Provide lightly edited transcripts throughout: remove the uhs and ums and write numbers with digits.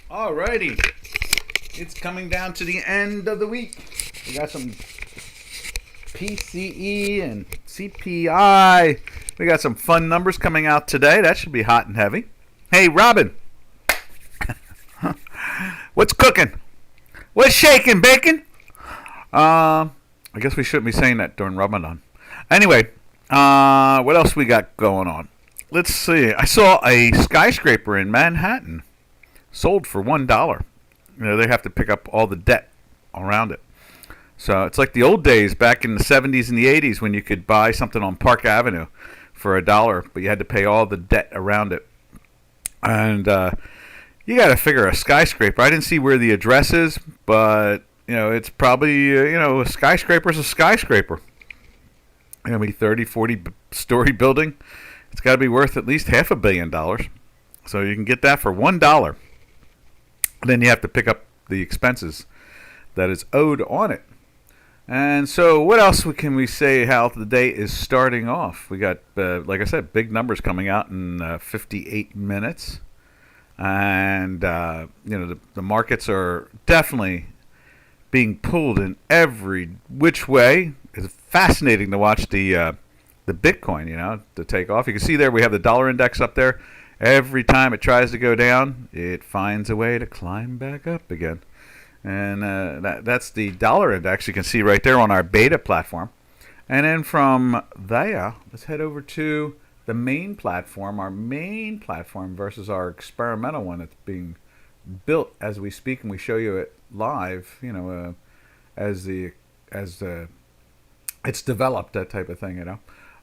Alrighty, it's coming down to the end of the week. We got some PCE and CPI. We got some fun numbers coming out today. That should be hot and heavy. Hey, Robin, what's cooking? What's shaking, bacon? I guess we shouldn't be saying that during Ramadan. Anyway, what else we got going on? Let's see. I saw a skyscraper in Manhattan sold for $1. They have to pick up all the debt around it. So it's like the old days back in the 70s and the 80s when you could buy something on Park Avenue for $1, but you had to pay all the debt around it. And you got to figure a skyscraper. I didn't see where the address is, but it's probably a skyscraper's a skyscraper. Maybe 30, 40-story building. It's got to be worth at least $500 million. So you can get that for $1. Then you have to pick up the expenses that is owed on it. And so what else can we say how the day is starting off? We got, like I said, big numbers coming out in 58 minutes. And, the markets are definitely being pulled in every which way. It's fascinating to watch the Bitcoin, to take off. You can see there we have the dollar index up there. Every time it tries to go down, it finds a way to climb back up again. And that's the dollar index. You can see right there on our beta platform. And then from there, let's head over to the main platform, our main platform versus our experimental one that's being built as we speak, and we show you it live, as it's developed, that type of thing.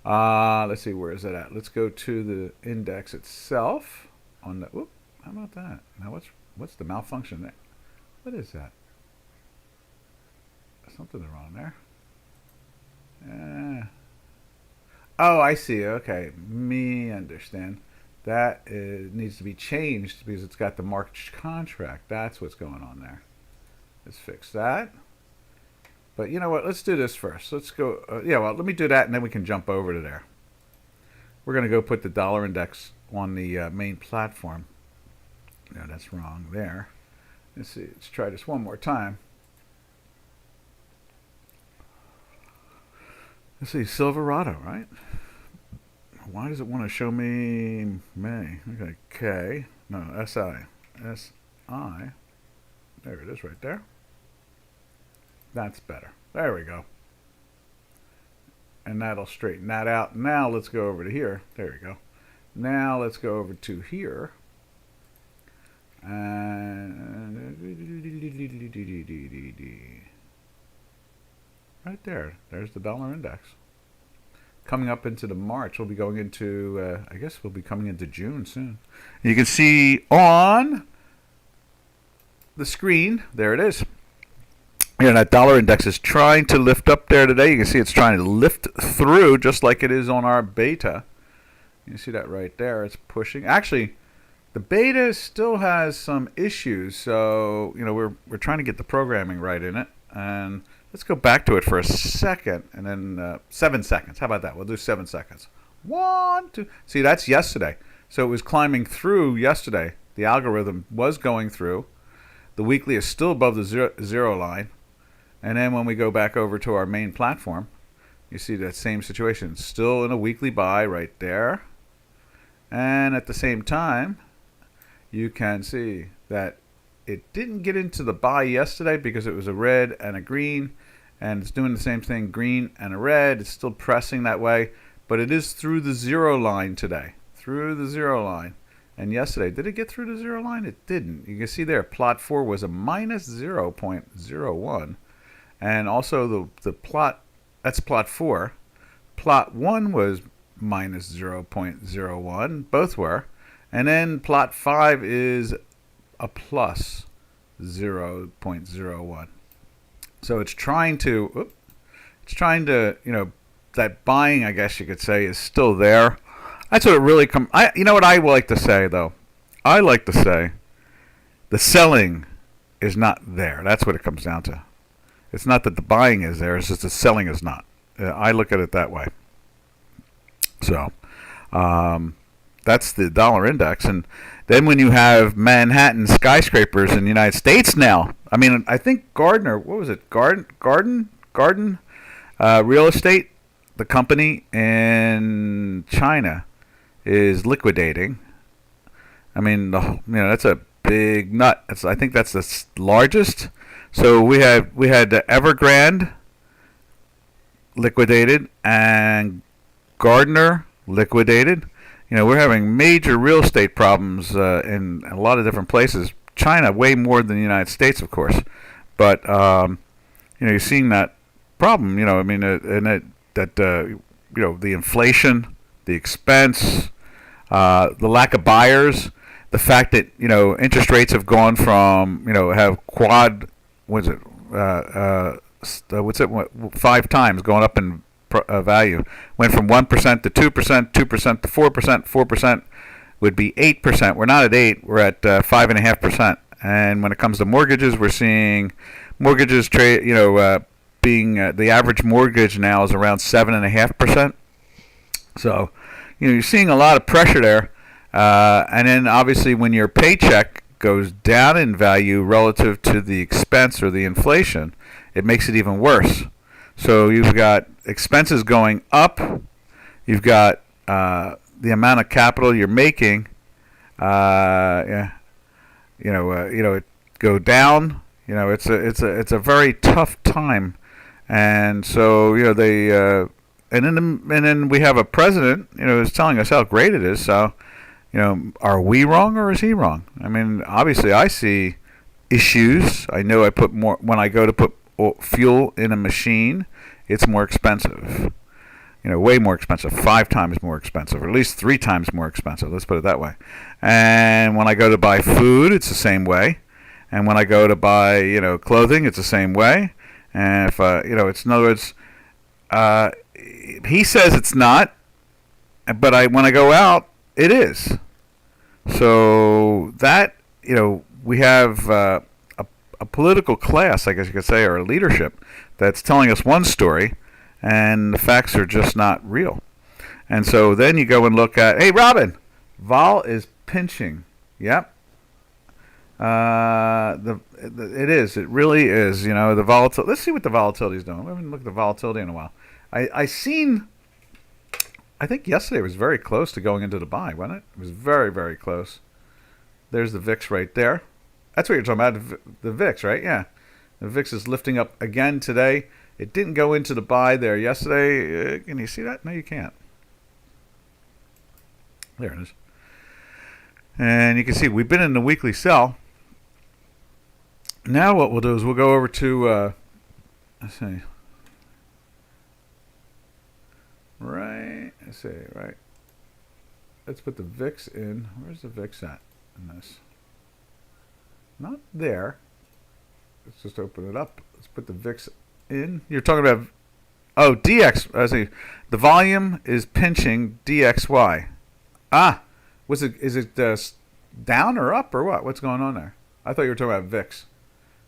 Let's see, where is it at? Let's go to the index itself. How about that? Now what's the malfunction there? What is that? Something's wrong there. Oh, I see. Okay, me understand. That needs to be changed because it's got the March contract. That's what's going on there. Let's fix that. But you know what? Let's do this first. Let's go. Let me do that, and then we can jump over to there. We're going to go put the dollar index on the main platform. No, that's wrong there. Let's see. Let's try this one more time. Let's see. Silverado, right? Why does it want to show me May? Okay, K. No, SI. SI. There it is right there. That's better. There we go. And that'll straighten that out. Now let's go over to here. There we go. Now let's go over to here. And right there. There's the dollar index. Coming up into the March, we'll be going into, I guess we'll be coming into June soon. And you can see on the screen, there it is. That dollar index is trying to lift up there today. You can see it's trying to lift through just like it is on our beta. You see that right there. It's pushing. Actually, the beta still has some issues. So, we're trying to get the programming right in it. And let's go back to it for a second. And then 7 seconds. How about that? We'll do 7 seconds. 1, 2. See, that's yesterday. So it was climbing through yesterday. The algorithm was going through. The weekly is still above the zero line. And then when we go back over to our main platform, you see that same situation. Still in a weekly buy right there. And at the same time, you can see that it didn't get into the buy yesterday because it was a red and a green. And it's doing the same thing, green and a red. It's still pressing that way. But it is through the zero line today. Through the zero line. And yesterday, did it get through the zero line? It didn't. You can see there, plot 4 was a minus 0.01. And also the plot, that's plot 4. Plot 1 was minus 0.01. Both were. And then plot 5 is a plus 0.01. So it's trying to, that buying, I guess you could say, is still there. That's what it really comes. You know what I like to say, though? I like to say the selling is not there. That's what it comes down to. It's not that the buying is there. It's just the selling is not. I look at it that way. So, That's the dollar index. And then when you have Manhattan skyscrapers in the United States now, I mean, I think Gardner, what was it? Garden Real Estate, the company in China, is liquidating. I mean, that's a big nut. I think that's the largest. So we had Evergrande liquidated and Gardner liquidated. We're having major real estate problems in a lot of different places. China way more than the United States, of course, but you're seeing that problem. I mean, the inflation, the expense, the lack of buyers, the fact that interest rates have gone from have quad, what's it, 5 times going up in value. Went from 1% to 2%, 2% to 4%, 4% would be 8%. We're not at 8. We're at 5.5%. And when it comes to mortgages, we're seeing mortgages trade. Being the average mortgage now is around 7.5%. So, you're seeing a lot of pressure there. And then obviously, when your paycheck goes down in value relative to the expense or the inflation, it makes it even worse. So you've got expenses going up. You've got the amount of capital you're making. It go down. It's a very tough time, and so they and then we have a president who's telling us how great it is. So are we wrong or is he wrong? I mean, obviously I see issues. I know I put more when I go to put fuel in a machine. It's more expensive. Way more expensive, 5 times more expensive, or at least 3 times more expensive. Let's put it that way. And when I go to buy food, it's the same way. And when I go to buy, clothing, it's the same way. And if it's in other words, he says it's not, but when I go out, it is. So that we have a political class, I guess you could say, or a leadership that's telling us one story, and the facts are just not real. And so then you go and look at, hey, Robin, vol is pinching. Yep. It is. It really is. The volatility. Let's see what the volatility is doing. We haven't looked at the volatility in a while. I think yesterday was very close to going into the buy, wasn't it? It was very, very close. There's the VIX right there. That's what you're talking about, the VIX, right? Yeah. The VIX is lifting up again today. It didn't go into the buy there yesterday. Can you see that? No, you can't. There it is. And you can see we've been in the weekly sell. Now what we'll do is we'll go over to, let's see. Right. Let's put the VIX in. Where's the VIX at in this? Not there. Let's just open it up. Let's put the VIX in. You're talking about, DX. I see. The volume is pinching DXY. Is it down or up or what? What's going on there? I thought you were talking about VIX.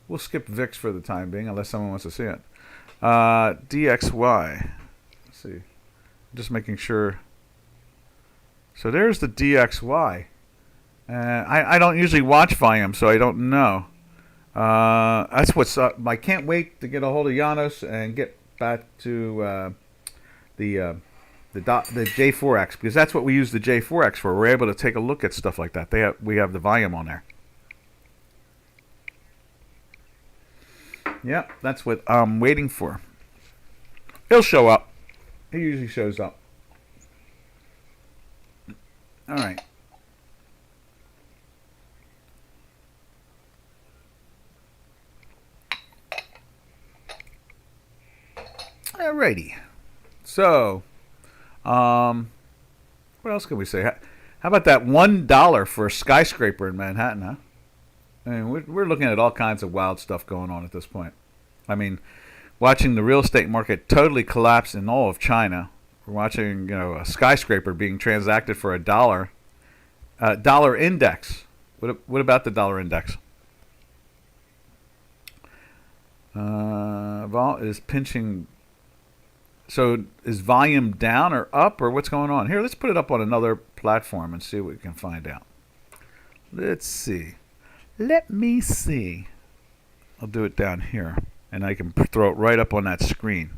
We'll skip VIX for the time being unless someone wants to see it. DXY. Let's see. Just making sure. So there's the DXY. I don't usually watch volume, so I don't know. That's what's up. I can't wait to get a hold of Janos and get back to the J4X, because that's what we use the J4X for. We're able to take a look at stuff like that. We have the volume on there. Yeah, that's what I'm waiting for. He'll show up. He usually shows up. All right. Alrighty. So, what else can we say? How about that $1 for a skyscraper in Manhattan, huh? I mean, we're looking at all kinds of wild stuff going on at this point. I mean, watching the real estate market totally collapse in all of China. We're watching, a skyscraper being transacted for $1. Dollar index. What about the dollar index? Vol is pinching. So is volume down or up, or what's going on here? Let's put it up on another place. platform and see what we can find out. Let's see. Let me see. I'll do it down here, and I can throw it right up on that screen.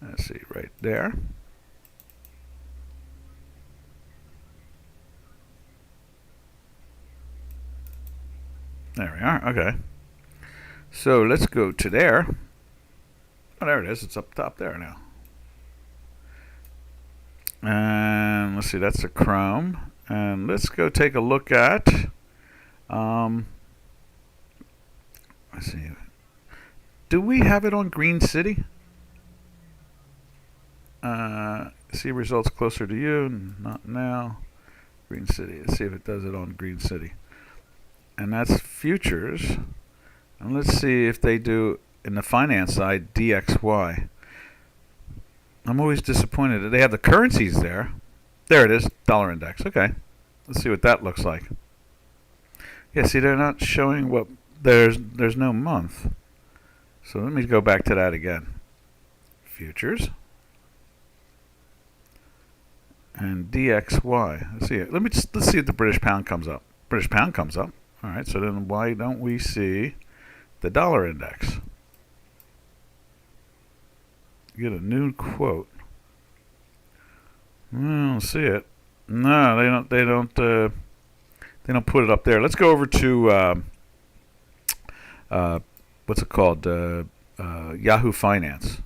Let's see, right there. There we are. Okay. So let's go to there. Oh, there it is. It's up top there now. And let's see, that's a Chrome. And let's go take a look at, let's see, do we have it on Green City? See results closer to you, not now. Green City, let's see if it does it on Green City. And that's futures. And let's see if they do, in the finance side, DXY. I'm always disappointed that they have the currencies there. There it is, dollar index. Okay, let's see what that looks like. Yeah, see, they're not showing what there's no month. So let me go back to that again. Futures and DXY. Let's see it. Let's see if the British pound comes up. British pound comes up. All right. So then why don't we see the dollar index? Get a new quote. I don't see it. No, they don't. They don't put it up there. Let's go over to what's it called? Yahoo Finance.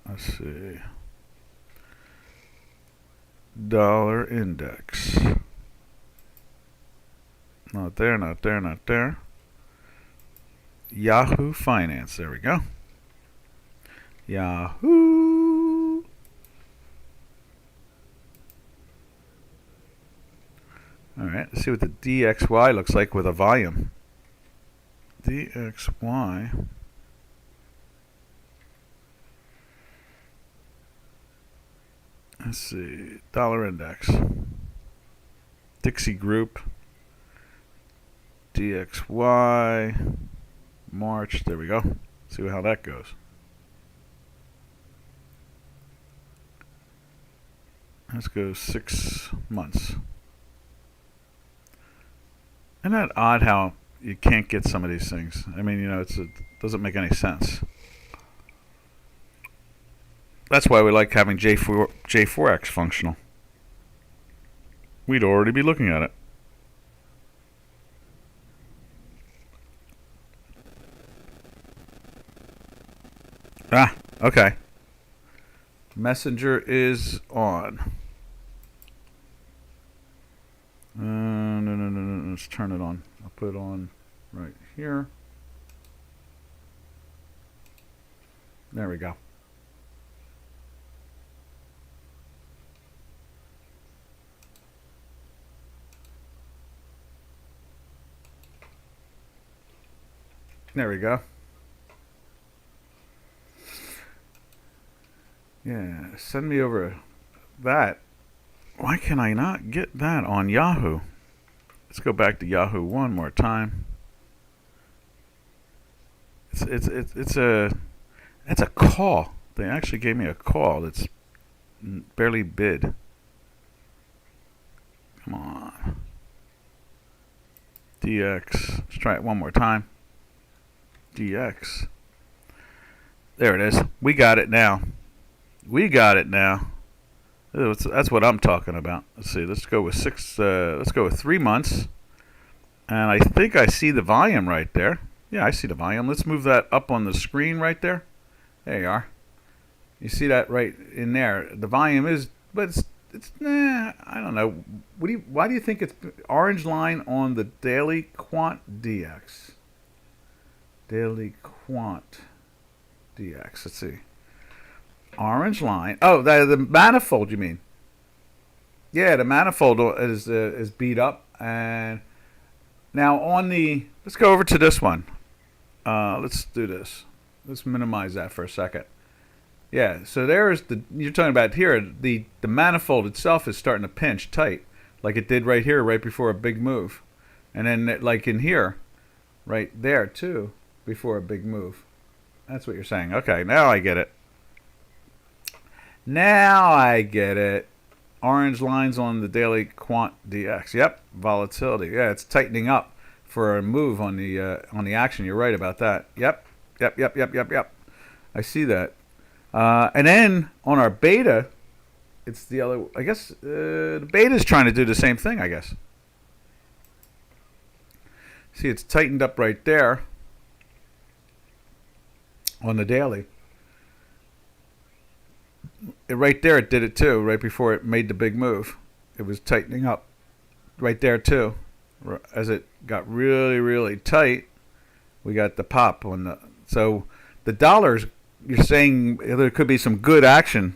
Let's see. Dollar index. Not there, not there, not there. Yahoo Finance. There we go. Yahoo. All right, let's see what the DXY looks like with a volume. DXY. Let's see. Dollar index. Dixie Group. DXY. March. There we go. See how that goes. Let's go 6 months. Isn't that odd how you can't get some of these things? I mean, you know, it doesn't make any sense. That's why we like having J4X functional. We'd already be looking at it. Ah, okay. Messenger is on. No. Let's turn it on. I'll put it on right here. There we go. There we go. Yeah, send me over that. Why can I not get that on Yahoo? Let's go back to Yahoo one more time. It's a call. They actually gave me a call that's barely bid. Come on. DX. Let's try it one more time. DX. There it is. We got it now. We got it now. That's what I'm talking about. Let's see. Let's go with 3 months. And I think I see the volume right there. Yeah, I see the volume. Let's move that up on the screen right there. There you are. You see that right in there. The volume is, but it's I don't know. Why do you think it's orange line on the daily quant DX? Daily quant DX. Let's see. Orange line. Oh, the manifold. You mean? Yeah, the manifold is beat up. And now on the, let's go over to this one. Let's do this. Let's minimize that for a second. Yeah. So there's you're talking about here. The manifold itself is starting to pinch tight, like it did right here, right before a big move, and then like in here, right there too, before a big move. That's what you're saying. Okay, now I get it. Now I get it. Orange lines on the daily quant DX. Yep, volatility. Yeah, it's tightening up for a move on the action. You're right about that. Yep, yep, yep, yep, yep, yep. I see that. And then on our beta, it's the other. I guess the beta is trying to do the same thing. I guess. See, it's tightened up right there on the daily. Right there, it did it too. Right before it made the big move, it was tightening up. Right there too, as it got really, really tight, we got the pop on the. So the dollars, you're saying there could be some good action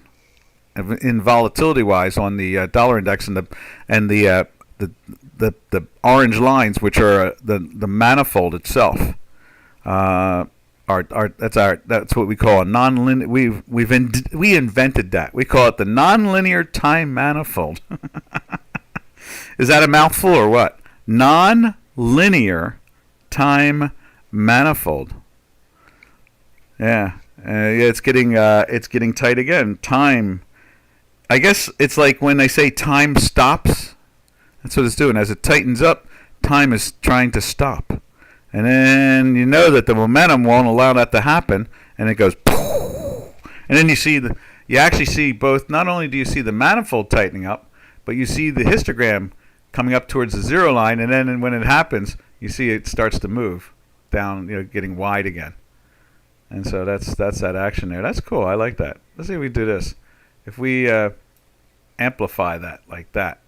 in volatility wise on the dollar index and the orange lines, which are the manifold itself. That's what we call a nonlinear. We invented that. We call it the nonlinear time manifold. Is that a mouthful or what? Non-linear time manifold. Yeah, it's getting tight again. Time. I guess it's like when they say time stops. That's what it's doing. As it tightens up, time is trying to stop. And then you know that the momentum won't allow that to happen, and it goes, and then you actually see both. Not only do you see the manifold tightening up, but you see the histogram coming up towards the zero line, and then when it happens, you see it starts to move down, getting wide again. And so that's that action there. That's cool. I like that. Let's see if we do this. If we amplify that like that.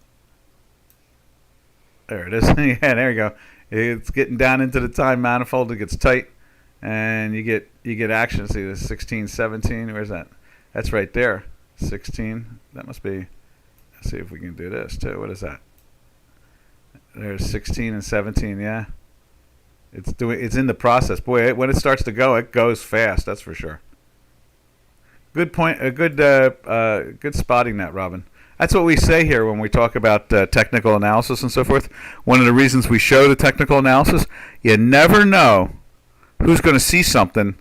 There it is. Yeah, there you go. It's getting down into the time manifold. It gets tight, and you get action. See the 16, 17. Where's that? That's right there. 16. That must be. Let's see if we can do this too. What is that? There's 16 and 17. Yeah. It's in the process. Boy, when it starts to go, it goes fast. That's for sure. Good point. Good spotting that, Robin. That's what we say here when we talk about technical analysis and so forth. One of the reasons we show the technical analysis, you never know who's going to see something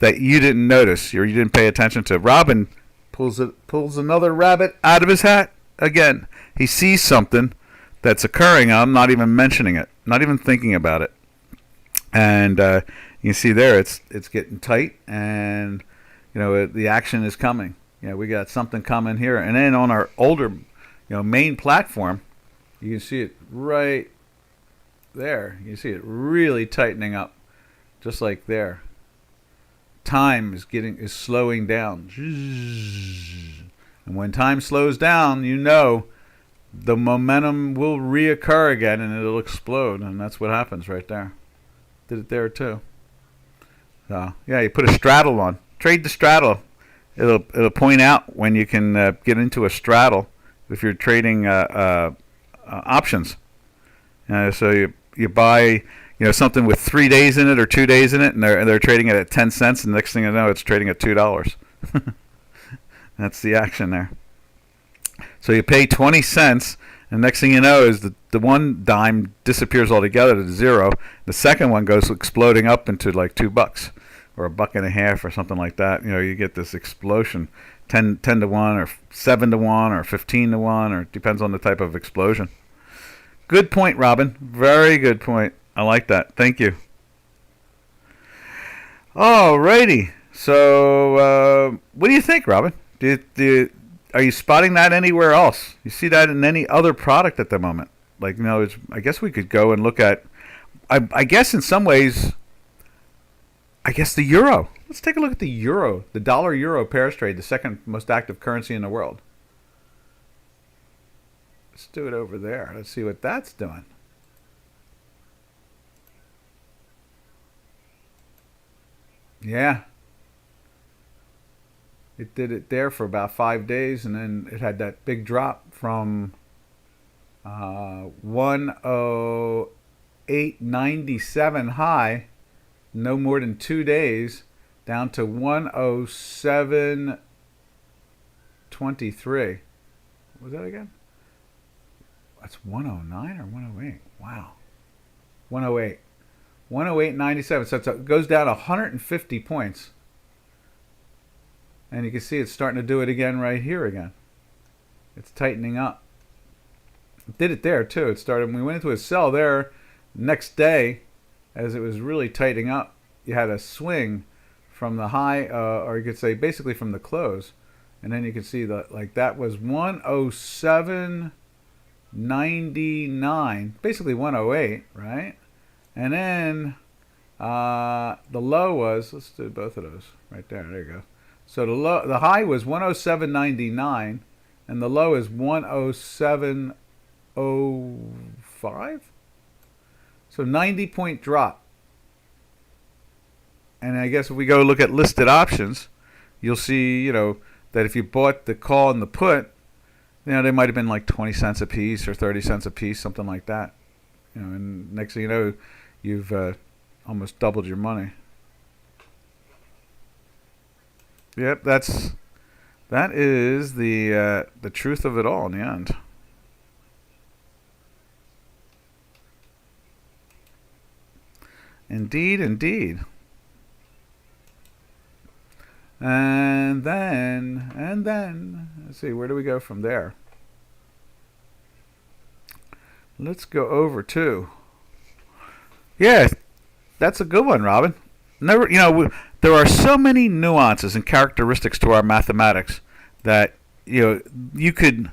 that you didn't notice or you didn't pay attention to. Robin pulls another rabbit out of his hat again. He sees something that's occurring. I'm not even mentioning it, not even thinking about it. And you see there, it's getting tight, and the action is coming. We got something coming here. And then on our older, main platform, you can see it right there. You see it really tightening up, just like there. Time is slowing down. And when time slows down, the momentum will reoccur again, and it'll explode. And that's what happens right there. Did it there too. So yeah, you put a straddle on. Trade the straddle. It'll point out when you can get into a straddle if you're trading options. So you buy something with 3 days in it or 2 days in it, and they're trading it at 10 cents, and the next thing you know, it's trading at $2. That's the action there. So you pay 20 cents, and next thing you know is the one dime disappears altogether to zero. The second one goes exploding up into like $2. Or $1.50 or something like that. You get this explosion, 10 to 1 or 7 to 1 or 15 to 1, or it depends on the type of explosion. Good point, Robin. Very good point. I like that. Thank you. Alrighty. So, what do you think, Robin? Are you spotting that anywhere else? You see that in any other product at the moment? Like, I guess we could go and look at. I guess in some ways. I guess the euro. Let's take a look at the euro, the dollar-euro pairs trade, the second most active currency in the world. Let's do it over there. Let's see what that's doing. Yeah. It did it there for about 5 days, and then it had that big drop from 108.97 high. No more than 2 days, down to 107.23. What was that again? That's 109 or 108. Wow. 108. 108.97. So it goes down 150 points And you can see it's starting to do it again right here again. It's tightening up. It did it there too. It started when we went into a sell there. Next day, as it was really tightening up, you had a swing from the high, or you could say basically from the close. And then you can see that like that was 107.99, basically 108, right? And then the low was, let's do both of those right there. There you go. So the high was 107.99, and the low is 107.05. So 90-point drop. And I guess if we go look at listed options, you'll see, you know, that if you bought the call and the put, you know, they might have been like 20 cents a piece or 30 cents a piece, something like that. You know, and next thing you know, you've almost doubled your money. Yep, that is the truth of it all in the end. Indeed, indeed. And then, let's see, where do we go from there? Let's go over to, yeah, that's a good one, Robin. Never, you know, there are so many nuances and characteristics to our mathematics that, you know, you could,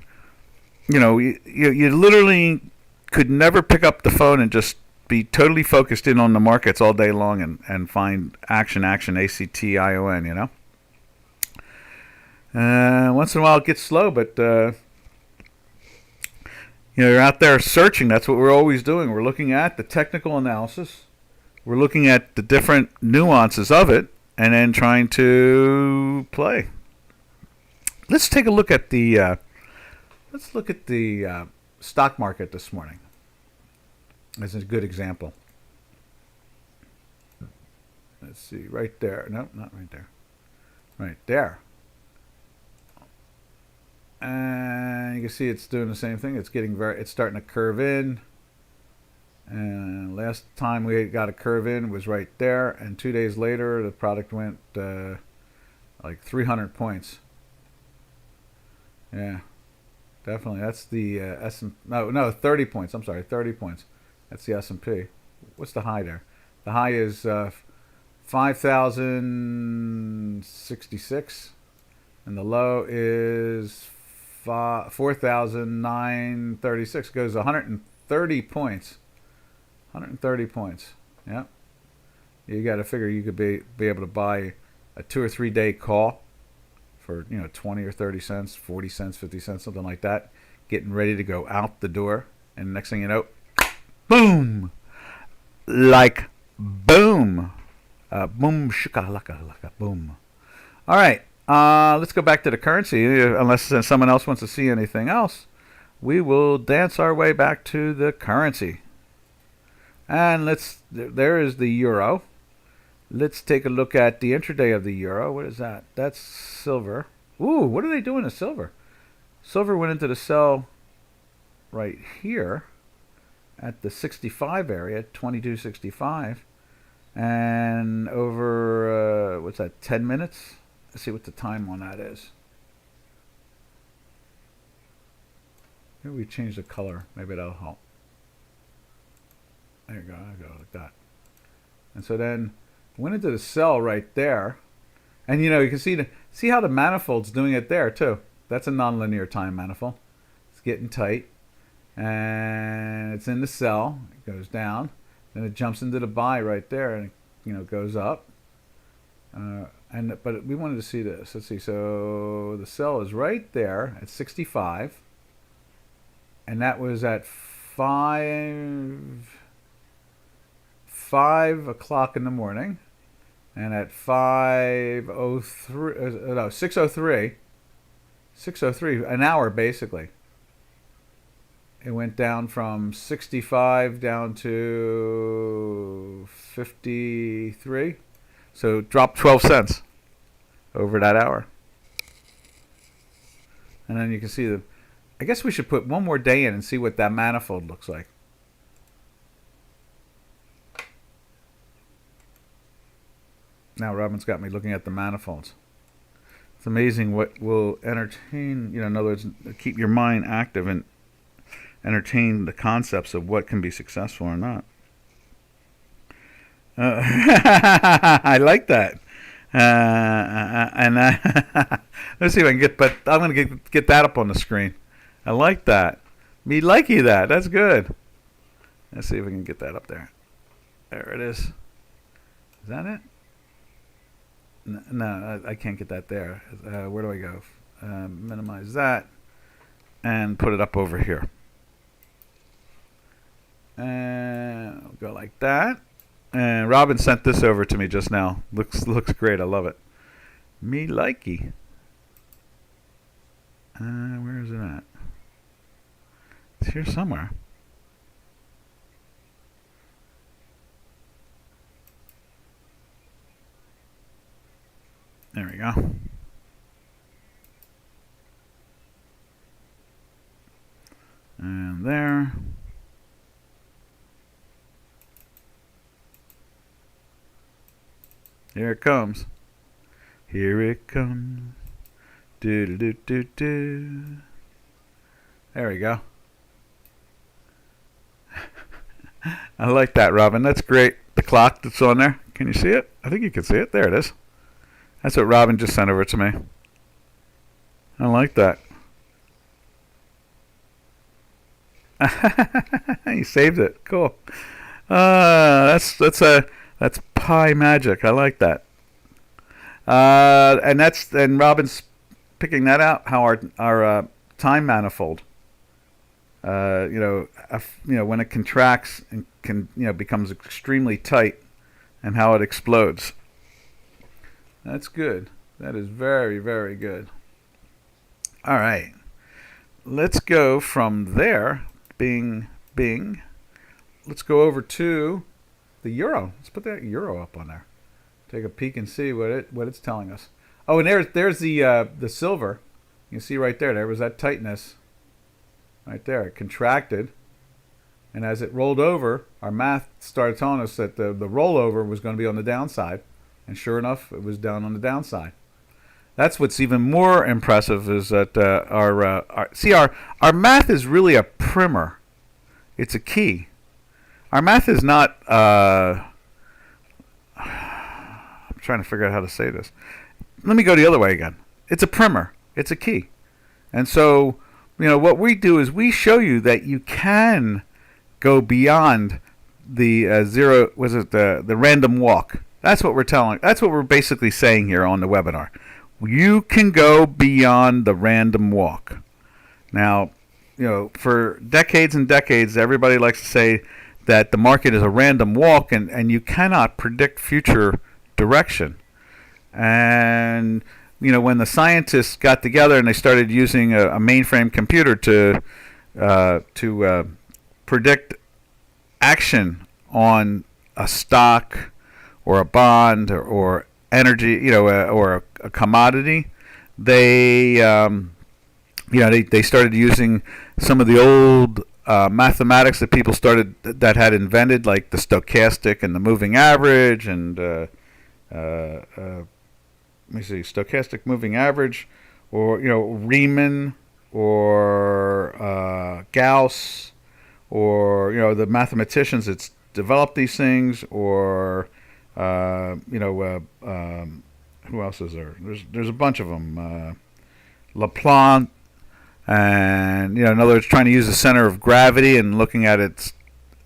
you know, you literally could never pick up the phone and just be totally focused in on the markets all day long and find action, ACTION, you know. Once in a while it gets slow, but you know, you're out there searching. That's what we're always doing. We're looking at the technical analysis. We're looking at the different nuances of it, and then trying to play. Let's take a look at the stock market this morning as a good example. Let's see, right there. No, not right there. Right there. And you can see it's doing the same thing. It's starting to curve in. And last time we got a curve in was right there. And 2 days later, the product went like 300 points. Yeah, definitely. That's the no, 30 points. I'm sorry, 30 points. That's the S&P. What's the high there? The high is 5,066, and the low is 4,936. Goes 130 points. 130 points. Yeah. You got to figure you could be able to buy a 2 or 3 day call for, you know, 20 or 30 cents, 40 cents, 50 cents, something like that, getting ready to go out the door, and next thing you know, boom, like boom, boom shakalaka, like a boom. All right, let's go back to the currency. Unless someone else wants to see anything else, we will dance our way back to the currency. And there is the euro. Let's take a look at the intraday of the euro. What is that? That's silver. Ooh, what are they doing to silver? Silver went into the sell right here at the 65 area, 22.65. And over, what's that, 10 minutes? Let's see what the time on that is. Maybe we change the color. Maybe that'll help. There you go. I go like that. And so then went into the sell right there, and you know, you can see how the manifold's doing it there too. That's a nonlinear time manifold. It's getting tight, and it's in the sell. It goes down, then it jumps into the buy right there, and it, you know, goes up. But we wanted to see this. Let's see. So the sell is right there at 65, and that was at 5 o'clock in the morning, and at 6:03, an hour basically, it went down from 65 down to 53. So it dropped 12 cents over that hour. And then you can see I guess we should put one more day in and see what that manifold looks like. Now Robin's got me looking at the manifolds. It's amazing what will entertain, in other words, keep your mind active and entertain the concepts of what can be successful or not. I like that. And let's see if I can get, but I'm going to get that up on the screen. I like that. Me likey that. That's good. Let's see if we can get that up there. There it is. Is that it? No, I can't get that there. Where do I go? Minimize that and put it up over here. And I'll go like that. And Robin sent this over to me just now. Looks great. I love it. Me likey. Where is it at? It's here somewhere. There we go. And there. Here it comes. Here it comes. Do do do do do. There we go. I like that, Robin. That's great. The clock that's on there. Can you see it? I think you can see it. There it is. That's what Robin just sent over to me. I like that. You saved it. Cool. That's pie magic. I like that. And Robin's picking that out. How our time manifold. When it contracts and becomes extremely tight, and how it explodes. That's good. That is very, very good. All right. Let's go from there. Bing. Let's go over to the euro. Let's put that euro up on there. Take a peek and see what it's telling us. Oh, and there's the silver. You can see right there. There was that tightness. Right there. It contracted. And as it rolled over, our math started telling us that the rollover was going to be on the downside. And sure enough, it was down on the downside. That's what's even more impressive is that our math is really a primer. It's a key. Our math is not. I'm trying to figure out how to say this. Let me go the other way again. It's a primer. It's a key. And so, what we do is we show you that you can go beyond the zero. Was it the random walk? That's what we're telling. That's what we're basically saying here on the webinar. You can go beyond the random walk. Now, for decades and decades, everybody likes to say that the market is a random walk and you cannot predict future direction. And, when the scientists got together and they started using a mainframe computer to predict action on a stock or a bond or energy, or a commodity, they started using some of the old mathematics that people that had invented, like the stochastic and the moving average, and let me see, stochastic moving average, or Riemann, or Gauss, or the mathematicians that developed these things, or who else is there? There's a bunch of them. Laplante, and in other words, trying to use the center of gravity and looking at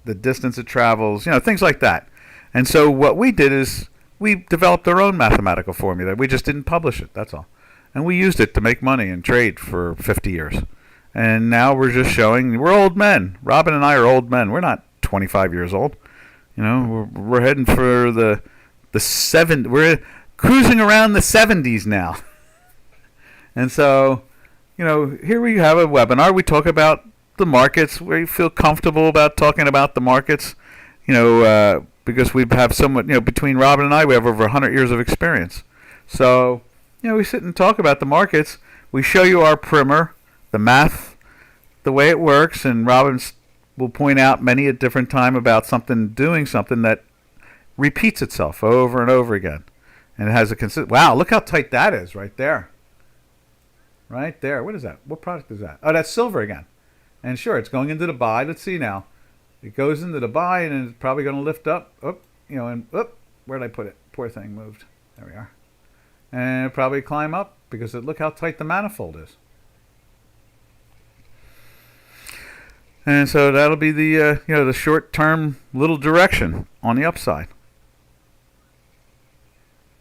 the distance it travels, things like that. And so what we did is we developed our own mathematical formula. We just didn't publish it. That's all. And we used it to make money and trade for 50 years. And now we're just showing we're old men. Robin and I are old men. We're not 25 years old. We're heading for the 7. We're cruising around the 70s now. And so, here we have a webinar. We talk about the markets. We feel comfortable about talking about the markets, because we have somewhat, between Robin and I, we have over 100 years of experience. So, we sit and talk about the markets. We show you our primer, the math, the way it works, and Robin will point out many a different time about doing something that repeats itself over and over again. And it has a wow, look how tight that is right there. right there. What is that? What product is that? Oh, that's silver again. And sure, it's going into the buy. Let's see now. It goes into the buy, and it's probably going to lift up. Where did I put it? Poor thing moved. There we are. And it'll probably climb up because look how tight the manifold is. And so that'll be the the short-term little direction on the upside.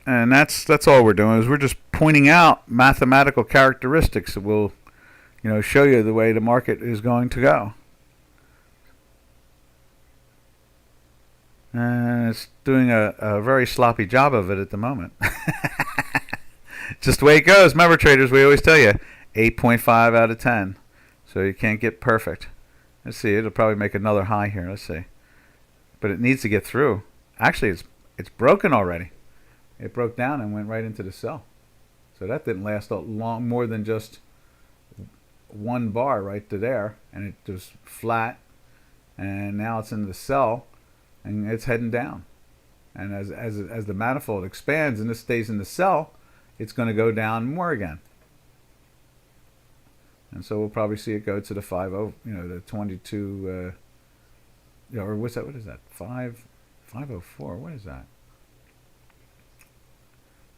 And that's all we're doing, is we're just pointing out mathematical characteristics that will show you the way the market is going to go. And it's doing a very sloppy job of it at the moment. Just the way it goes. Remember, traders, we always tell you 8.5 out of 10. So you can't get perfect. Let's see. It'll probably make another high here. Let's see. But it needs to get through. Actually, it's broken already. It broke down and went right into the sell. So that didn't last long, more than just one bar right to there. And it was flat. And now it's in the sell. And it's heading down. And as the manifold expands and this stays in the sell, it's going to go down more again. And so we'll probably see it go to the 50, the 22, or what's that? What is that? 504. What is that?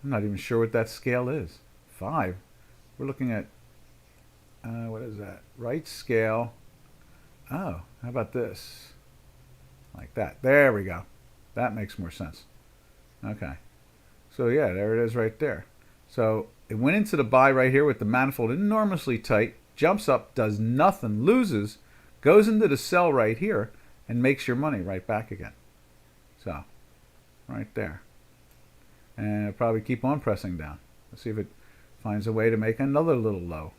I'm not even sure what that scale is. 5. We're looking at, what is that? Right scale. Oh, how about this? Like that. There we go. That makes more sense. Okay. So yeah, there it is right there. So it went into the buy right here with the manifold enormously tight, jumps up, does nothing, loses, goes into the sell right here, and makes your money right back again. So, right there. And it'll probably keep on pressing down. Let's see if it finds a way to make another little low.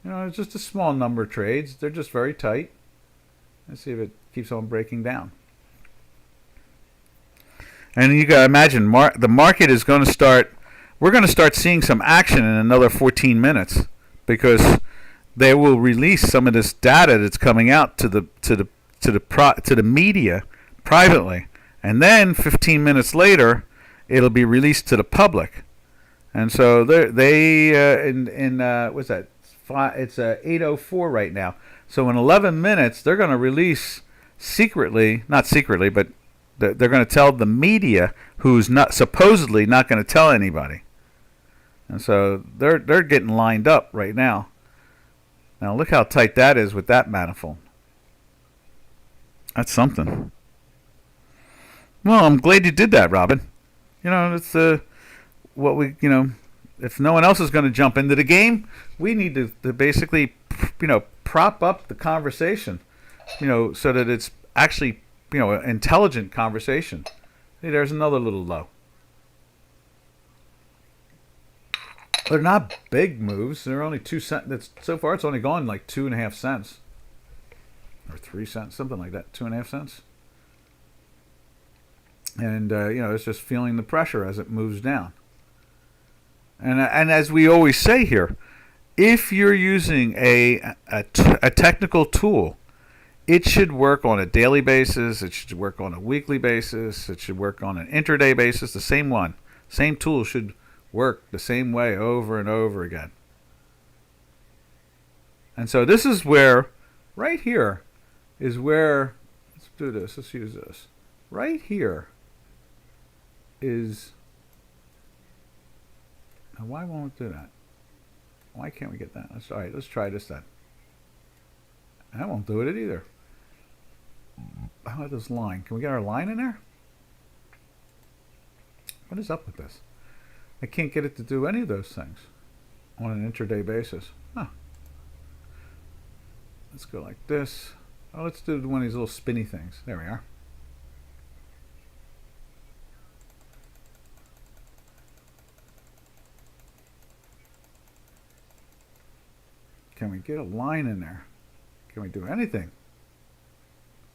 It's just a small number of trades. They're just very tight. Let's see if it keeps on breaking down. And you got to imagine, the market is going to start, we're going to start seeing some action in another 14 minutes because they will release some of this data that's coming out to the media privately. And then 15 minutes later, it'll be released to the public. And so what's that? It's 8:04 right now. So in 11 minutes, they're going to release secretly, not secretly, but they're going to tell the media, who's not supposedly not going to tell anybody. And so they're getting lined up right now. Now look how tight that is with that manifold. That's something. Well, I'm glad you did that, Robin. It's what we, if no one else is going to jump into the game, we need to basically, prop up the conversation, so that it's actually, an intelligent conversation. Hey, there's another little low. They're not big moves. They're only 2 cents. So far, it's only gone like 2.5 cents. Or 3 cents, something like that. 2.5 cents. And, it's just feeling the pressure as it moves down. And as we always say here, if you're using a technical tool, it should work on a daily basis. It should work on a weekly basis. It should work on an intraday basis. The same one. Same tool should work the same way over and over again. And so this is where, right here, is where, let's do this. Let's use this. Right here is, now why won't it do that? Why can't we get that? All right, let's try this then. That won't do it either. How about this line? Can we get our line in there? What is up with this? I can't get it to do any of those things on an intraday basis. Huh. Let's go like this. Oh, let's do one of these little spinny things. There we are. Can we get a line in there? Can we do anything?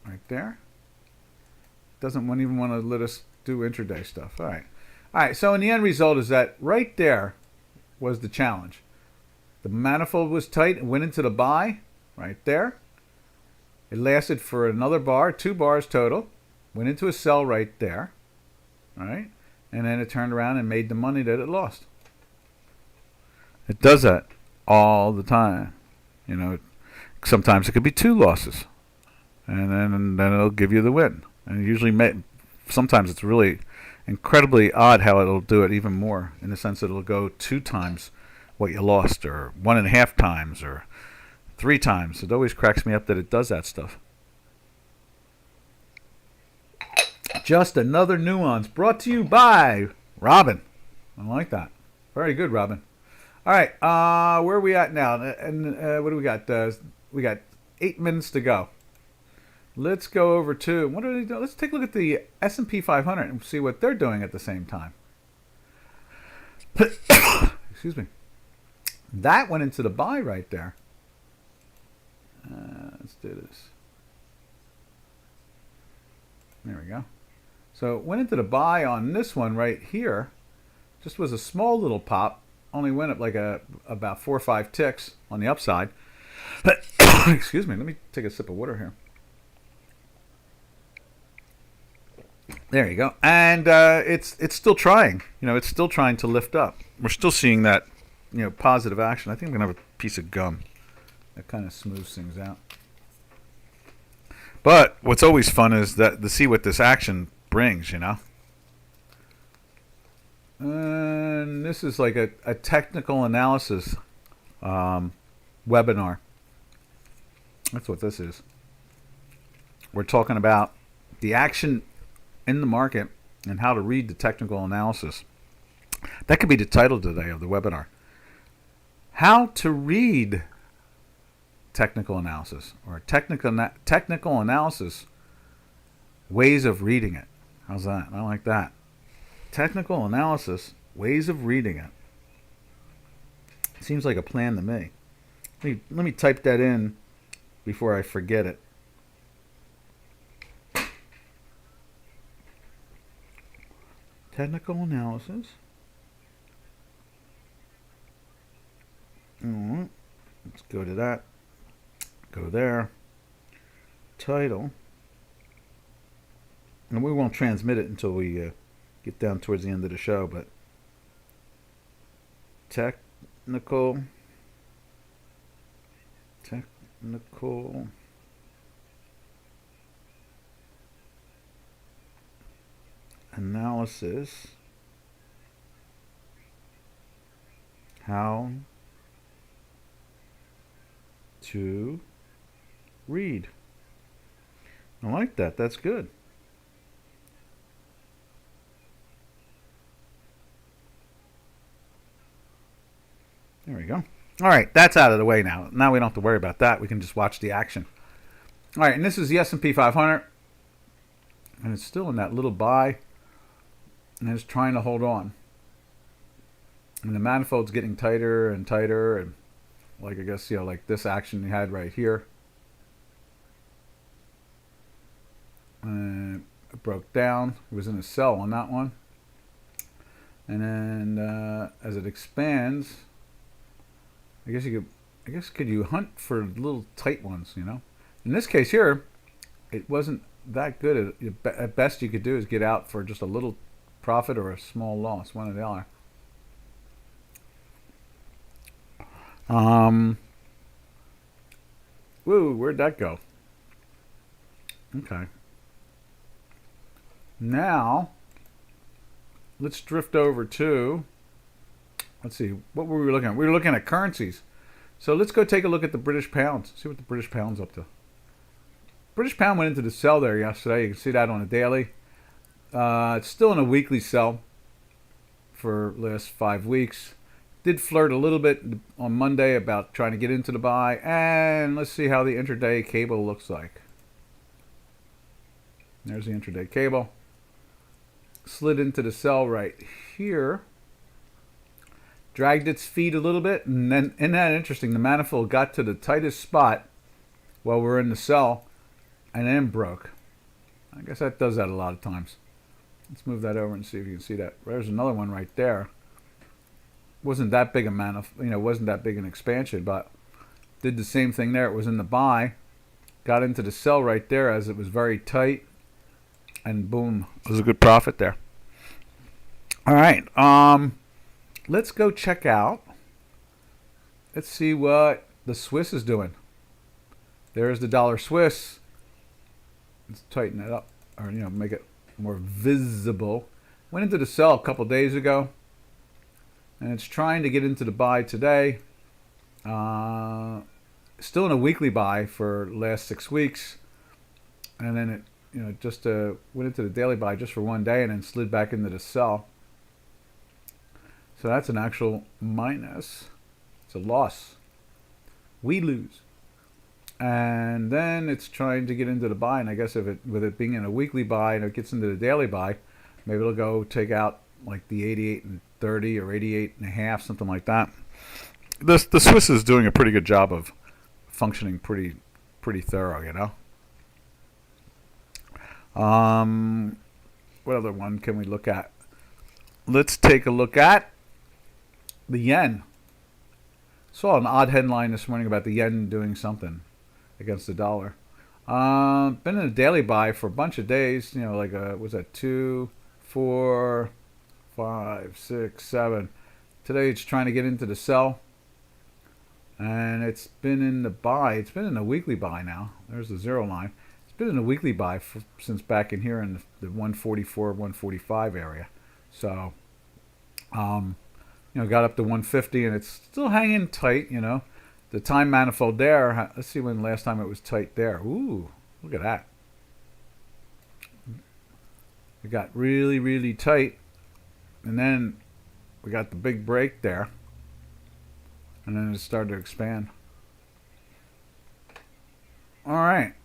Right there. Doesn't even want to let us do intraday stuff. All right. All right. So in the end result is that right there was the challenge. The manifold was tight and went into the buy right there. It lasted for another bar, 2 bars total. Went into a sell right there. All right. And then it turned around and made the money that it lost. It does that all the time. Sometimes it could be 2 losses, and then it'll give you the win. And sometimes it's really incredibly odd how it'll do it even more, in the sense that it'll go 2 times what you lost, or 1.5 times, or 3 times. It always cracks me up that it does that stuff. Just another nuance brought to you by Robin. I like that. Very good, Robin. All right, where are we at now? And what do we got? We got 8 minutes to go. Let's go over to, what are they doing? Let's take a look at the S&P 500 and see what they're doing at the same time. Excuse me. That went into the buy right there. Let's do this. There we go. So it went into the buy on this one right here. Just was a small little pop. Only went up like about 4 or 5 ticks on the upside. Excuse me. Let me take a sip of water here. There you go. And it's still trying. It's still trying to lift up. We're still seeing that, positive action. I think I'm going to have a piece of gum. That kind of smooths things out. But what's always fun is that to see what this action brings, And this is like a technical analysis webinar. That's what this is. We're talking about the action in the market and how to read the technical analysis. That could be the title today of the webinar. How to read technical analysis, or technical analysis, ways of reading it. How's that? I like that. Technical analysis, ways of reading it. Seems like a plan to me. Let me type that in before I forget it. Technical analysis. All right. Let's go to that. Go there. Title. And we won't transmit it until we get down towards the end of the show, but technical analysis. How to read. I like that. That's good. There we go. All right, that's out of the way now. Now we don't have to worry about that. We can just watch the action. All right, and this is the S&P 500. And it's still in that little buy. And it's trying to hold on. And the manifold's getting tighter and tighter. And like, I guess, like this action you had right here. It broke down. It was in a sell on that one. And then as it expands, could you hunt for little tight ones, In this case here, it wasn't that good. At best you could do is get out for just a little profit or a small loss, one or the other. Woo, where'd that go? Okay. Now, let's drift over to, let's see, what were we looking at? We were looking at currencies. So let's go take a look at the British pound. See what the British pound's up to. British pound went into the sell there yesterday. You can see that on a daily. It's still in a weekly sell for the last 5 weeks. Did flirt a little bit on Monday about trying to get into the buy. And let's see how the intraday cable looks like. There's the intraday cable. Slid into the sell right here. Dragged its feet a little bit. And then, isn't that interesting? The manifold got to the tightest spot while we're in the sell. And then broke. I guess that does that a lot of times. Let's move that over and see if you can see that. There's another one right there. Wasn't that big a wasn't that big an expansion, but did the same thing there. It was in the buy. Got into the sell right there as it was very tight. And boom, it was a good profit there. All right, let's go check out let's see what the Swiss is doing. There's the dollar Swiss. Let's tighten it up, or make it more visible. Went into the sell a couple days ago, and it's trying to get into the buy today. Still in a weekly buy for the last 6 weeks, and then it just went into the daily buy just for one day, and then slid back into the sell. So that's an actual minus. It's a loss. We lose. And then it's trying to get into the buy, and I guess with it being in a weekly buy and it gets into the daily buy, maybe it'll go take out like the 88 and 30 or 88 and a half, something like that. The Swiss is doing a pretty good job of functioning pretty thorough, What other one can we look at? Let's take a look at the yen. Saw an odd headline this morning about the yen doing something against the dollar. Been in a daily buy for a bunch of days. Was that 2, 4, 5, 6, 7? Today it's trying to get into the sell, and it's been in the buy. It's been in a weekly buy now. There's the zero line. It's been in a weekly buy since back in here in the 144, 145 area. So, got up to 150, and it's still hanging tight. The time manifold there. Let's see when last time it was tight there. Ooh, look at that. It got really, really tight, and then we got the big break there, and then it started to expand. All right.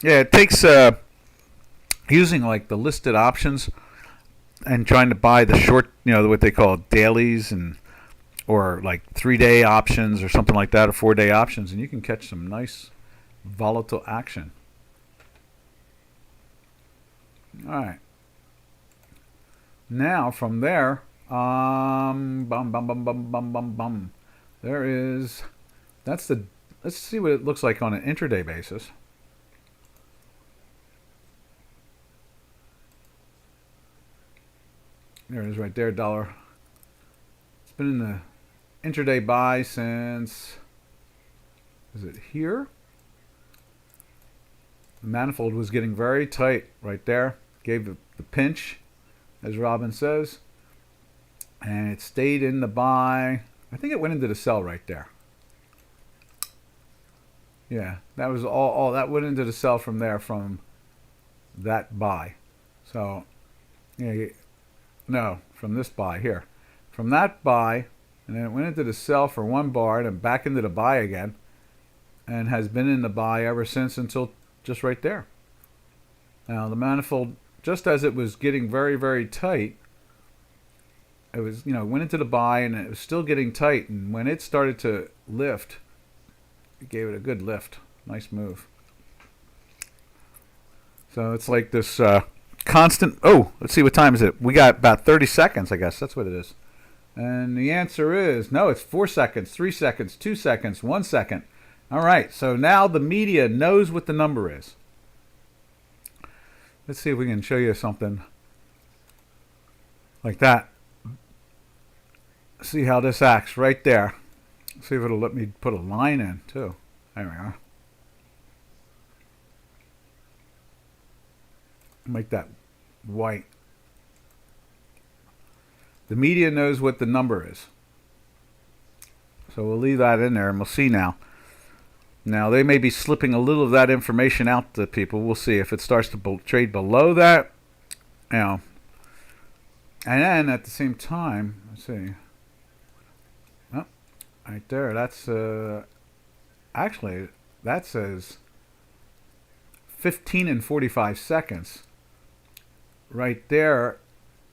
Yeah, it takes using like the listed options and trying to buy the short, what they call dailies or like 3-day options or something like that, or 4-day options, and you can catch some nice volatile action. All right. Now from there, there is, let's see what it looks like on an intraday basis. There it is right there, dollar. It's been in the intraday buy since, is it here? The manifold was getting very tight right there. Gave the pinch, as Robin says. And it stayed in the buy. I think it went into the sell right there. Yeah, that was all that went into the sell from there, from that buy. So, yeah, no, from this buy here. From that buy, and then it went into the sell for one bar, and then back into the buy again, and has been in the buy ever since until just right there. Now, the manifold, just as it was getting very, very tight, it was, went into the buy, and it was still getting tight, and when it started to lift, it gave it a good lift. Nice move. So it's like this constant. Oh, let's see, what time is it? We got about 30 seconds, I guess. That's what it is. And the answer is no, it's 4 seconds, 3 seconds, 2 seconds, 1 second. All right, so now the media knows what the number is. Let's see if we can show you something like that. See how this acts right there. See if it'll let me put a line in too. There we are. Make that white. The media knows what the number is. So we'll leave that in there, and we'll see now. Now, they may be slipping a little of that information out to people. We'll see if it starts to trade below that. And then at the same time, let's see. Oh, right there, that's actually, that says 15 and 45 seconds. Right there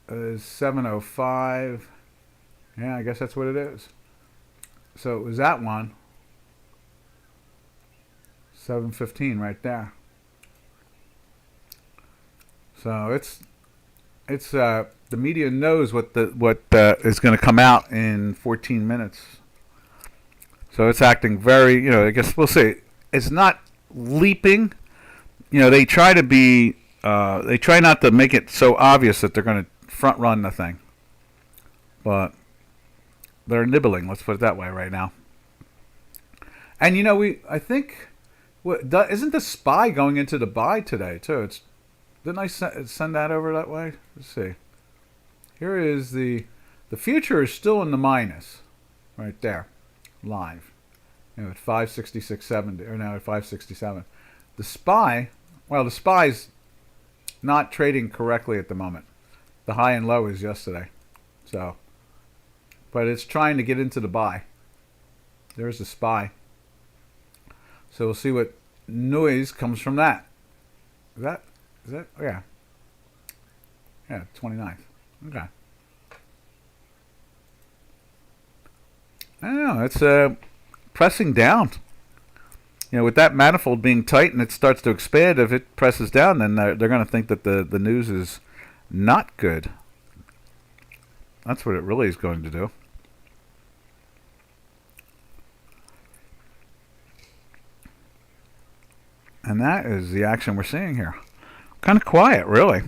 is 7:05. Yeah, I guess that's what it is. So it was that one. 7:15 right there. So it's the media knows what is going to come out in 14 minutes. So it's acting very, I guess we'll say it's not leaping. They try to be, they try not to make it so obvious that they're going to front run the thing. But they're nibbling, let's put it that way right now. And I think, isn't the SPY going into the buy today too? Didn't I send that over that way? Let's see. Here is the future is still in the minus, right there, live. At 566.70 or now at 567. The SPY's not trading correctly at the moment. The high and low is yesterday, but it's trying to get into the buy. There's the SPY. So we'll see what noise comes from that. Is that? Oh, yeah. Yeah, 29th. Okay. I don't know. It's pressing down. With that manifold being tight and it starts to expand, if it presses down, then they're going to think that the news is not good. That's what it really is going to do. And that is the action we're seeing here. Kind of quiet, really.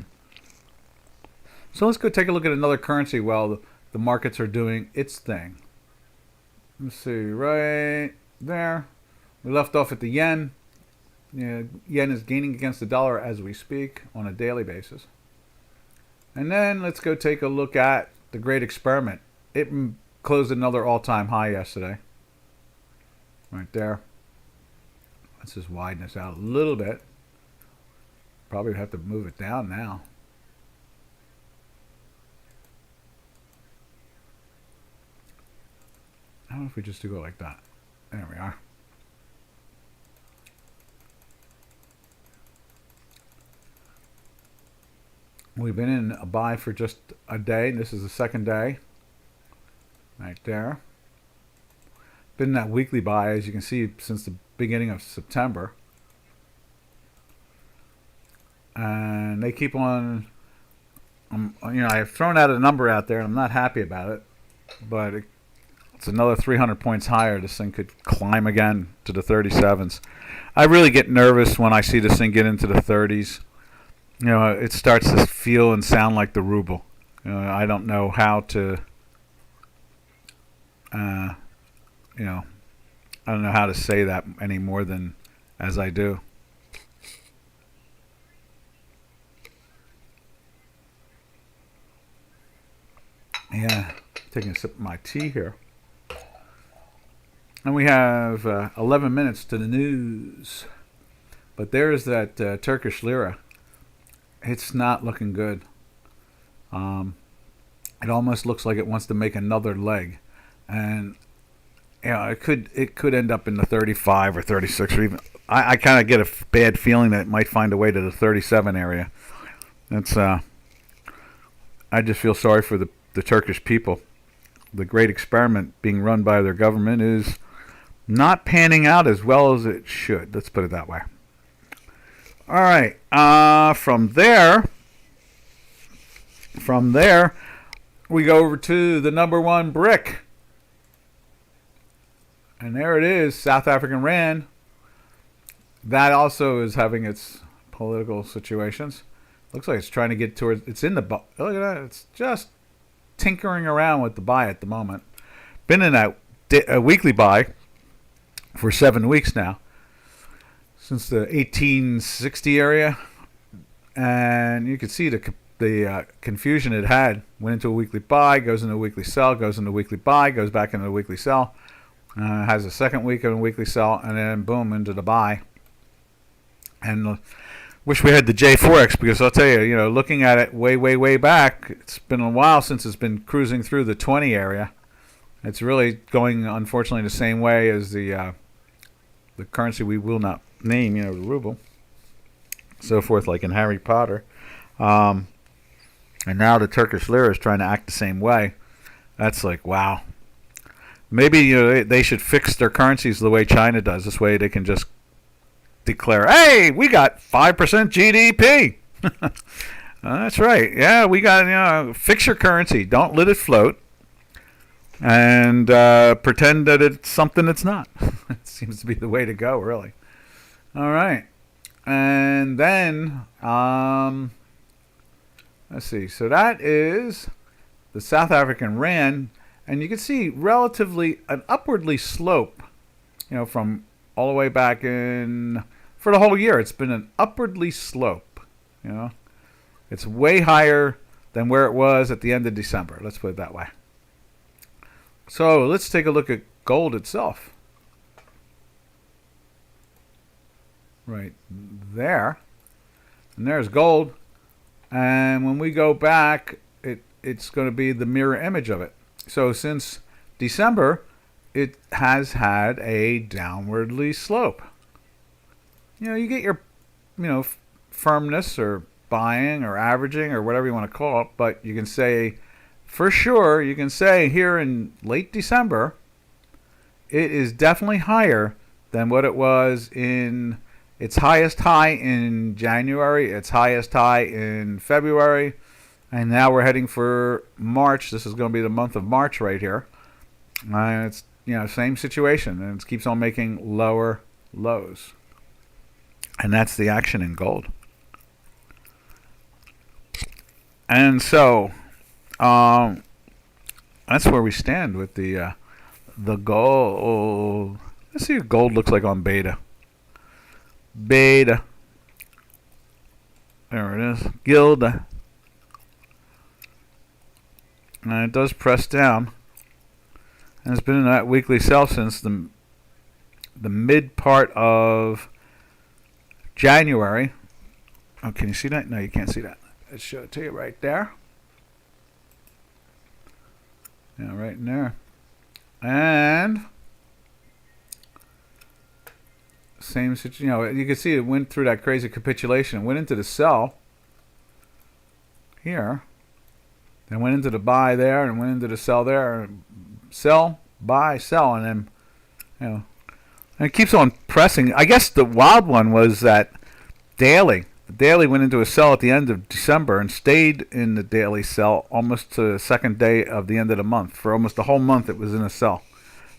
So let's go take a look at another currency while the markets are doing its thing. Let's see, right there. We left off at the yen. Yen is gaining against the dollar as we speak on a daily basis. And then let's go take a look at the great experiment. It closed another all-time high yesterday. Right there. Let's just widen this out a little bit. Probably have to move it down now. I don't know if we just do it like that. There we are. We've been in a buy for just a day. This is the second day. Right there. Been in that weekly buy, as you can see, since the beginning of September. And they keep on, I've thrown out a number out there and I'm not happy about it, but it's another 300 points higher. This thing could climb again to the 37s. I really get nervous when I see this thing get into the 30s. It starts to feel and sound like the ruble. I don't know how to, I don't know how to say that any more than as I do. Yeah, taking a sip of my tea here. And we have 11 minutes to the news. But there's that Turkish lira. It's not looking good. It almost looks like it wants to make another leg. And it could end up in the 35 or 36 or even. I kind of get a bad feeling that it might find a way to the 37 area. It's I just feel sorry for the Turkish people. The great experiment being run by their government is not panning out as well as it should. Let's put it that way. All right. From there, we go over to the number one brick. And there it is, South African Rand. That also is having its political situations. Looks like it's trying to get towards, it's in the, look at that, it's just tinkering around with the buy at the moment. Been in a weekly buy for 7 weeks now, since the 1860 area, and you can see the confusion it had. Went into a weekly buy, goes into a weekly sell, goes into a weekly buy, goes back into a weekly sell, has a second week of a weekly sell, and then boom, into the buy. And wish we had the J4X, because I'll tell you, looking at it way back, it's been a while since it's been cruising through the 20 area. It's really going, unfortunately, the same way as the currency we will not name, the ruble, so forth, like in Harry Potter. And now the Turkish lira is trying to act the same way. That's like, wow. Maybe they should fix their currencies the way China does. This way they can just declare, hey, we got 5% GDP. That's right. Yeah, we got, fix your currency. Don't let it float. And pretend that it's something it's not. It seems to be the way to go, really. All right. And then, let's see. So that is the South African Rand. And you can see relatively an upwardly slope. from all the way back in, for the whole year, it's been an upwardly slope. It's way higher than where it was at the end of December. Let's put it that way. So let's take a look at gold itself. Right there. And there's gold. And when we go back, it's going to be the mirror image of it. So since December, it has had a downwardly slope. You get your, firmness or buying or averaging or whatever you want to call it, but you can say, for sure, you can say here in late December, it is definitely higher than what it was in its highest high in January, its highest high in February, and now we're heading for March. This is going to be the month of March right here. It's same situation, and it keeps on making lower lows. And that's the action in gold. And so that's where we stand with the gold. Let's see what gold looks like on beta. Beta. There it is. Gilda. And it does press down. And it's been in that weekly sell since the mid part of January. Oh, can you see that? No, you can't see that. Let's show it to you right there. Yeah, right in there. And same situation. You can see it went through that crazy capitulation. It went into the sell here. Then went into the buy there and went into the sell there. Sell, buy, sell, and then and it keeps on pressing. I guess the wild one was that daily. The daily went into a sell at the end of December and stayed in the daily sell almost to the second day of the end of the month. For almost the whole month, it was in a sell.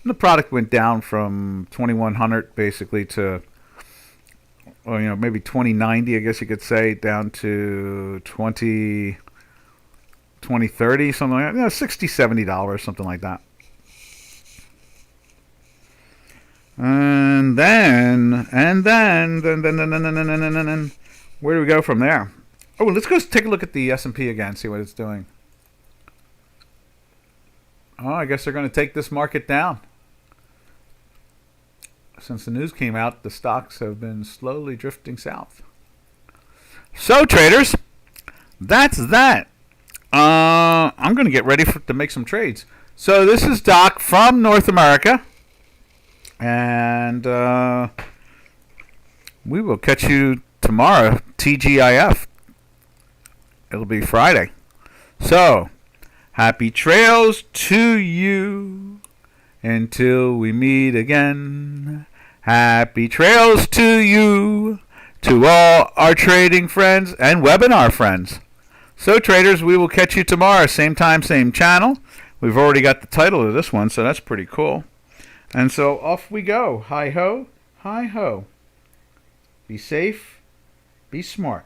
And the product went down from 2100 basically to, maybe 2090, I guess you could say, down to 2030, something like that. $60, $70, something like that. And then, where do we go from there? Oh, let's go take a look at the S&P again, see what it's doing. Oh, I guess they're going to take this market down. Since the news came out, the stocks have been slowly drifting south. So, traders, that's that. I'm going to get ready to make some trades. So, this is Doc from North America. And we will catch you tomorrow, TGIF. It'll be Friday. So, happy trails to you until we meet again. Happy trails to you, to all our trading friends and webinar friends. So, traders, we will catch you tomorrow, same time, same channel. We've already got the title of this one, so that's pretty cool. And so off we go. Hi ho, hi ho. Be safe, be smart.